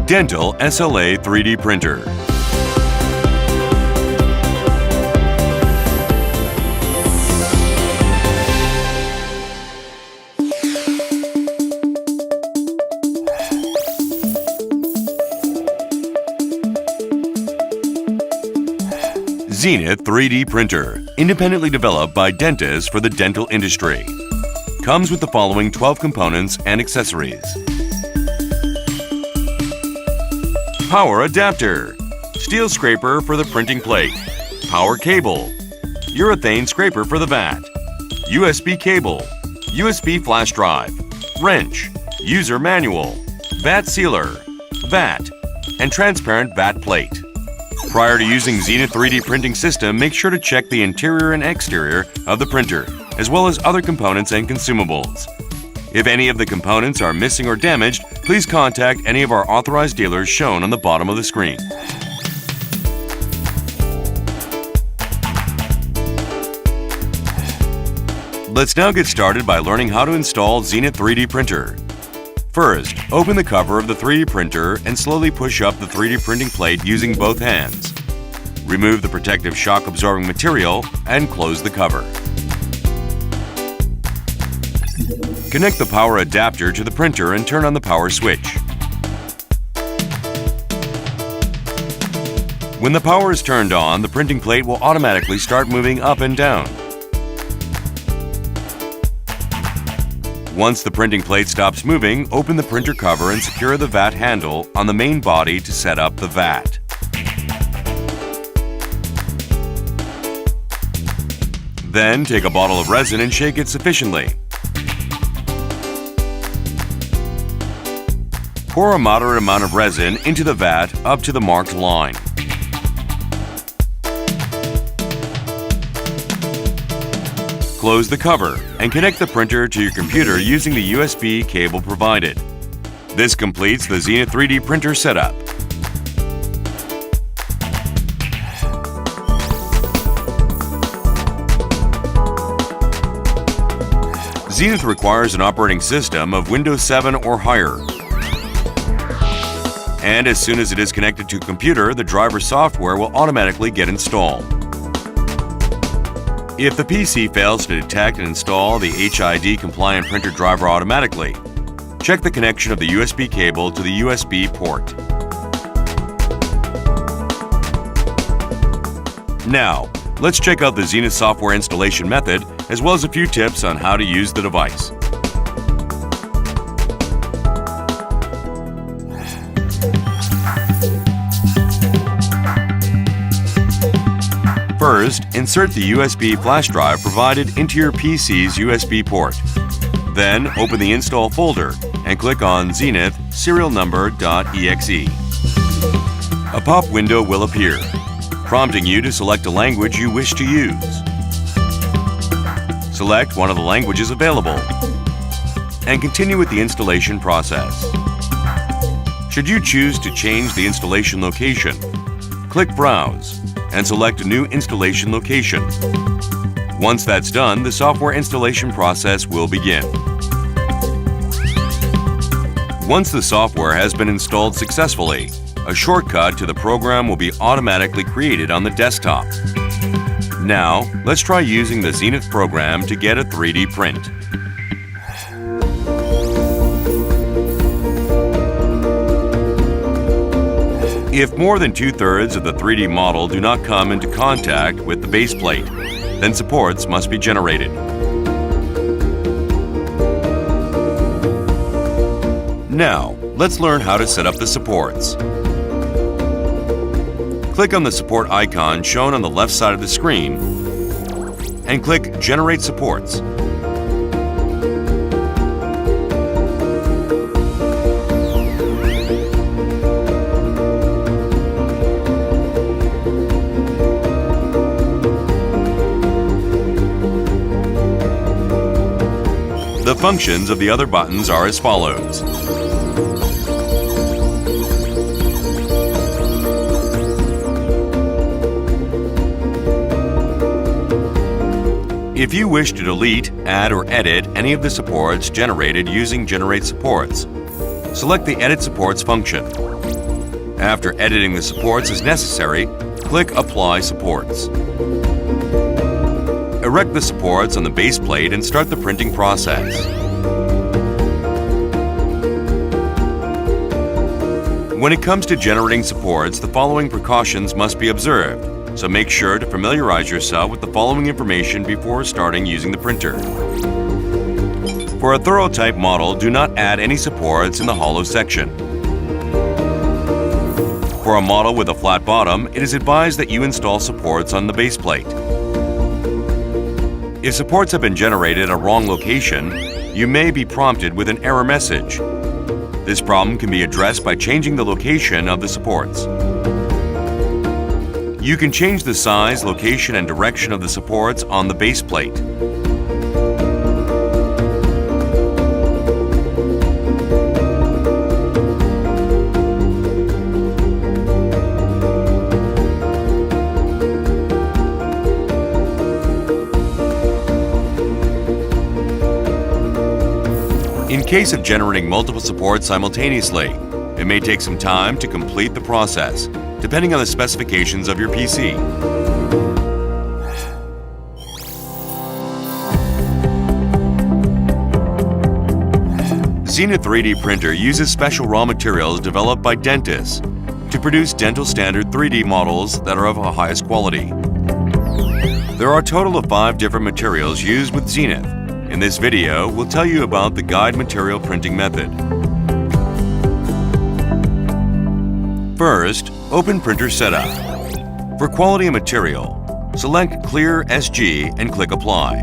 Dental SLA 3D Printer. ZENITH 3D Printer, independently developed by dentists for the dental industry. Comes with the following 12 components and accessories. Power adapter, steel scraper for the printing plate, power cable, urethane scraper for the vat, USB cable, USB flash drive, wrench, user manual, vat sealer, vat, and transparent vat plate. Prior to using ZENITH 3D printing system, make sure to check the interior and exterior of the printer, as well as other components and consumables. If any of the components are missing or damaged, please contact any of our authorized dealers shown on the bottom of the screen. Let's now get started by learning how to install ZENITH 3D printer. First, open the cover of the 3D printer and slowly push up the 3D printing plate using both hands. Remove the protective shock-absorbing material and close the cover. Connect the power adapter to the printer and turn on the power switch. When the power is turned on, the printing plate will automatically start moving up and down. Once the printing plate stops moving, open the printer cover and secure the vat handle on the main body to set up the vat. Then take a bottle of resin and shake it sufficiently. Pour a moderate amount of resin into the vat up to the marked line. Close the cover and connect the printer to your computer using the USB cable provided. This completes the ZENITH 3D printer setup. ZENITH requires an operating system of Windows 7 or higher. And as soon as it is connected to a computer, the driver software will automatically get installed. If the PC fails to detect and install the HID compliant printer driver automatically, check the connection of the USB cable to the USB port. Now, let's check out the ZENITH software installation method, as well as a few tips on how to use the device. First, insert the USB flash drive provided into your PC's USB port. Then, open the install folder and click on ZENITH serial number.exe. A pop window will appear, prompting you to select a language you wish to use. Select one of the languages available and continue with the installation process. Should you choose to change the installation location, click Browse and select a new installation location. Once that's done, the software installation process will begin. Once the software has been installed successfully, a shortcut to the program will be automatically created on the desktop. Now, let's try using the ZENITH program to get a 3D print. If more than 2/3 of the 3D model do not come into contact with the base plate, then supports must be generated. Now, let's learn how to set up the supports. Click on the support icon shown on the left side of the screen and click Generate Supports. The functions of the other buttons are as follows. If you wish to delete, add, or edit any of the supports generated using Generate Supports, select the Edit Supports function. After editing the supports as necessary, click Apply Supports. Erect the supports on the base plate and start the printing process. When it comes to generating supports, the following precautions must be observed, so make sure to familiarize yourself with the following information before starting using the printer. For a thorough type model, do not add any supports in the hollow section. For a model with a flat bottom, it is advised that you install supports on the base plate. If supports have been generated at a wrong location, you may be prompted with an error message. This problem can be addressed by changing the location of the supports. You can change the size, location, and direction of the supports on the base plate. In case of generating multiple supports simultaneously, it may take some time to complete the process, depending on the specifications of your PC. ZENITH 3D printer uses special raw materials developed by DENTIS to produce dental standard 3D models that are of the highest quality. There are a total of 5 different materials used with ZENITH. In this video, we'll tell you about the guide material printing method. First, open Printer Setup. For quality material, select Clear SG and click Apply.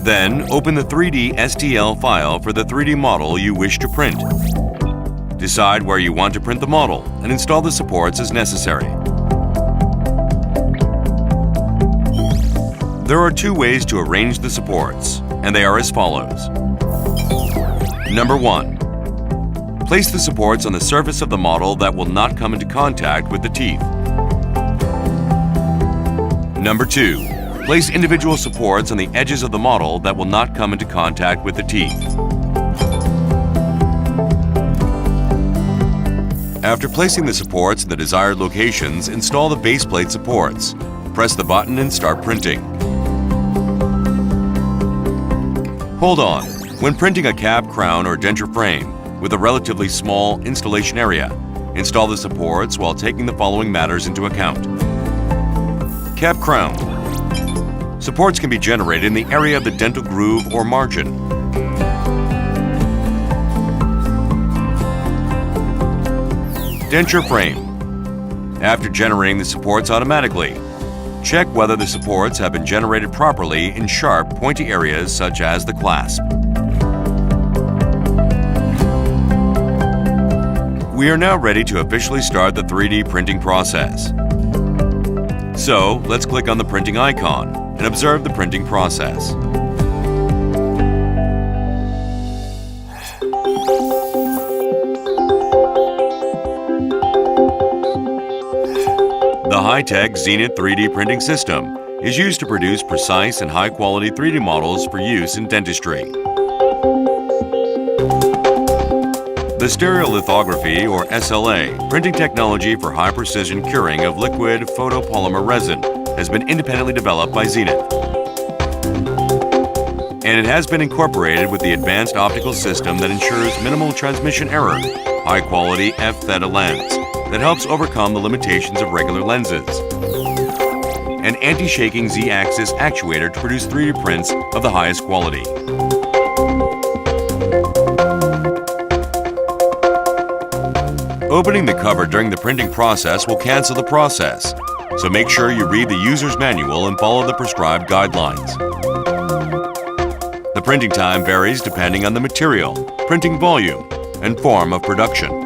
Then, open the 3D STL file for the 3D model you wish to print. Decide where you want to print the model and install the supports as necessary. There are 2 ways to arrange the supports, and they are as follows. Number 1. Place the supports on the surface of the model that will not come into contact with the teeth. Number 2. Place individual supports on the edges of the model that will not come into contact with the teeth. After placing the supports in the desired locations, install the base plate supports. Press the button and start printing. Hold on. When printing a cap, crown, or denture frame with a relatively small installation area, install the supports while taking the following matters into account. Cap crown. Supports can be generated in the area of the dental groove or margin. Denture frame. After generating the supports automatically, check whether the supports have been generated properly in sharp, pointy areas such as the clasp. We are now ready to officially start the 3D printing process. So, let's click on the printing icon and observe the printing process. The high-tech ZENITH 3D printing system is used to produce precise and high-quality 3D models for use in dentistry. The stereolithography, or SLA, printing technology for high-precision curing of liquid photopolymer resin has been independently developed by ZENITH. And it has been incorporated with the advanced optical system that ensures minimal transmission error, high-quality f-theta lens that helps overcome the limitations of regular lenses, an anti-shaking Z-axis actuator to produce 3D prints of the highest quality. Opening the cover during the printing process will cancel the process, so make sure you read the user's manual and follow the prescribed guidelines. The printing time varies depending on the material, printing volume, and form of production.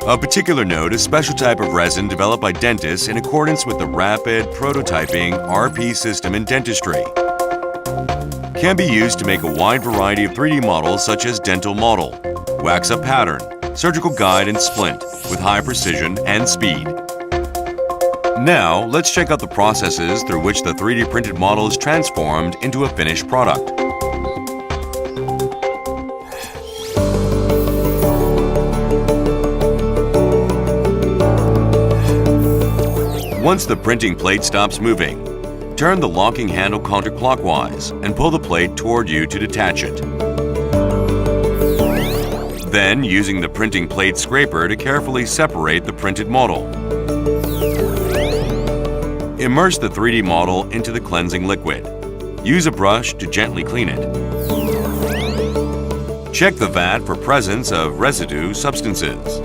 Of particular note, a special type of resin developed by DENTIS in accordance with the Rapid Prototyping RP system in dentistry can be used to make a wide variety of 3D models such as dental model, wax-up pattern, surgical guide, and splint with high precision and speed. Now, let's check out the processes through which the 3D printed model is transformed into a finished product. Once the printing plate stops moving, turn the locking handle counterclockwise and pull the plate toward you to detach it. Then, using the printing plate scraper to carefully separate the printed model. Immerse the 3D model into the cleansing liquid. Use a brush to gently clean it. Check the vat for presence of residue substances.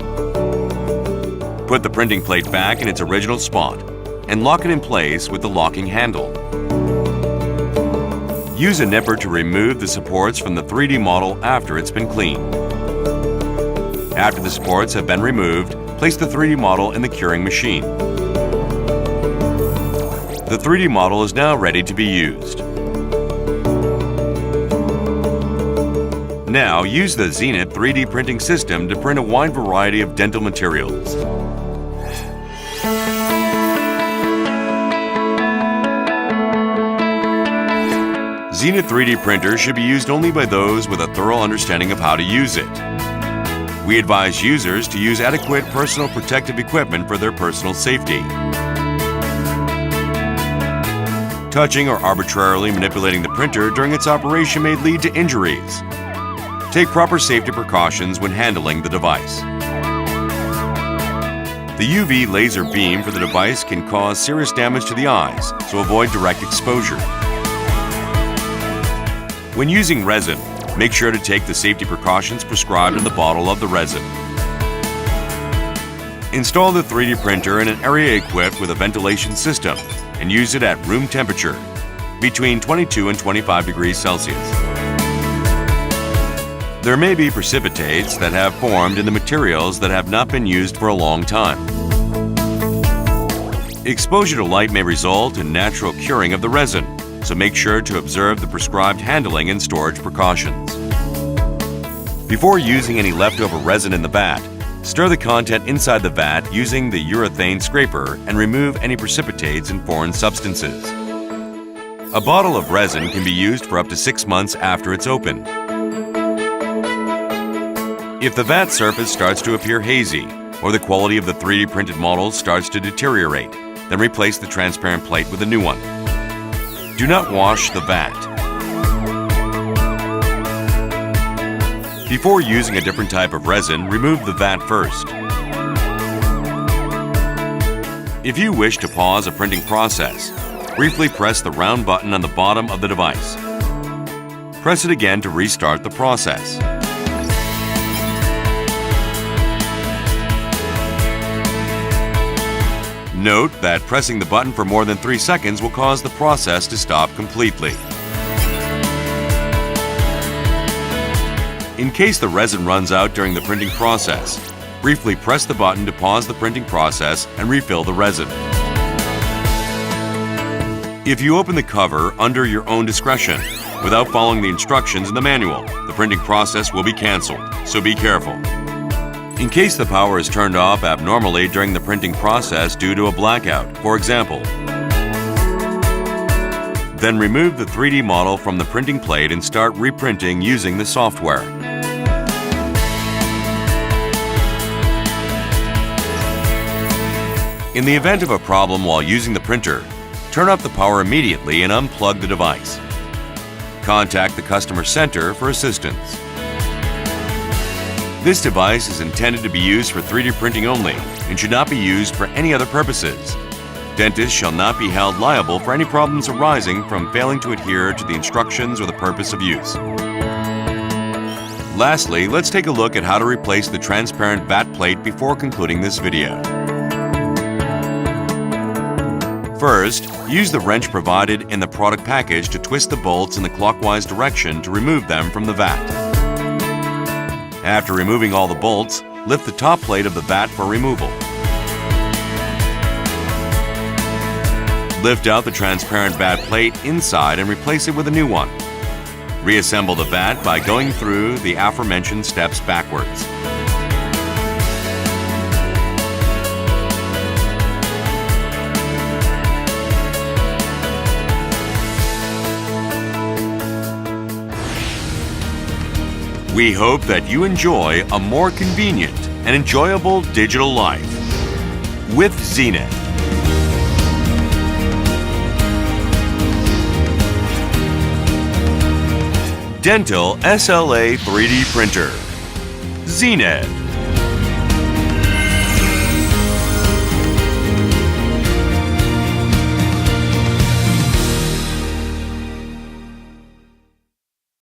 Put the printing plate back in its original spot and lock it in place with the locking handle. Use a nipper to remove the supports from the 3D model after it's been cleaned. After the supports have been removed, place the 3D model in the curing machine. The 3D model is now ready to be used. Now, use the ZENITH 3D printing system to print a wide variety of dental materials. ZENITH 3D printer should be used only by those with a thorough understanding of how to use it. We advise users to use adequate personal protective equipment for their personal safety. Touching or arbitrarily manipulating the printer during its operation may lead to injuries. Take proper safety precautions when handling the device. The UV laser beam for the device can cause serious damage to the eyes, so avoid direct exposure. When using resin, make sure to take the safety precautions prescribed in the bottle of the resin. Install the 3D printer in an area equipped with a ventilation system and use it at room temperature, between 22 and 25 degrees Celsius. There may be precipitates that have formed in the materials that have not been used for a long time. Exposure to light may result in natural curing of the resin, so make sure to observe the prescribed handling and storage precautions. Before using any leftover resin in the vat, stir the content inside the vat using the urethane scraper and remove any precipitates and foreign substances. A bottle of resin can be used for up to 6 months after it's opened. If the vat surface starts to appear hazy, or the quality of the 3D printed model starts to deteriorate, then replace the transparent plate with a new one. Do not wash the vat. Before using a different type of resin, remove the vat first. If you wish to pause a printing process, briefly press the round button on the bottom of the device. Press it again to restart the process. Note that pressing the button for more than 3 seconds will cause the process to stop completely. In case the resin runs out during the printing process, briefly press the button to pause the printing process and refill the resin. If you open the cover under your own discretion, without following the instructions in the manual, the printing process will be canceled, so be careful. In case the power is turned off abnormally during the printing process due to a blackout, for example, then remove the 3D model from the printing plate and start reprinting using the software. In the event of a problem while using the printer, turn off the power immediately and unplug the device. Contact the customer center for assistance. This device is intended to be used for 3D printing only and should not be used for any other purposes. Dentists shall not be held liable for any problems arising from failing to adhere to the instructions or the purpose of use. Lastly, let's take a look at how to replace the transparent vat plate before concluding this video. First, use the wrench provided in the product package to twist the bolts in the clockwise direction to remove them from the vat. After removing all the bolts, lift the top plate of the vat for removal. Lift out the transparent vat plate inside and replace it with a new one. Reassemble the vat by going through the aforementioned steps backwards. We hope that you enjoy a more convenient and enjoyable digital life with ZENITH. Dental SLA 3D Printer. ZENITH.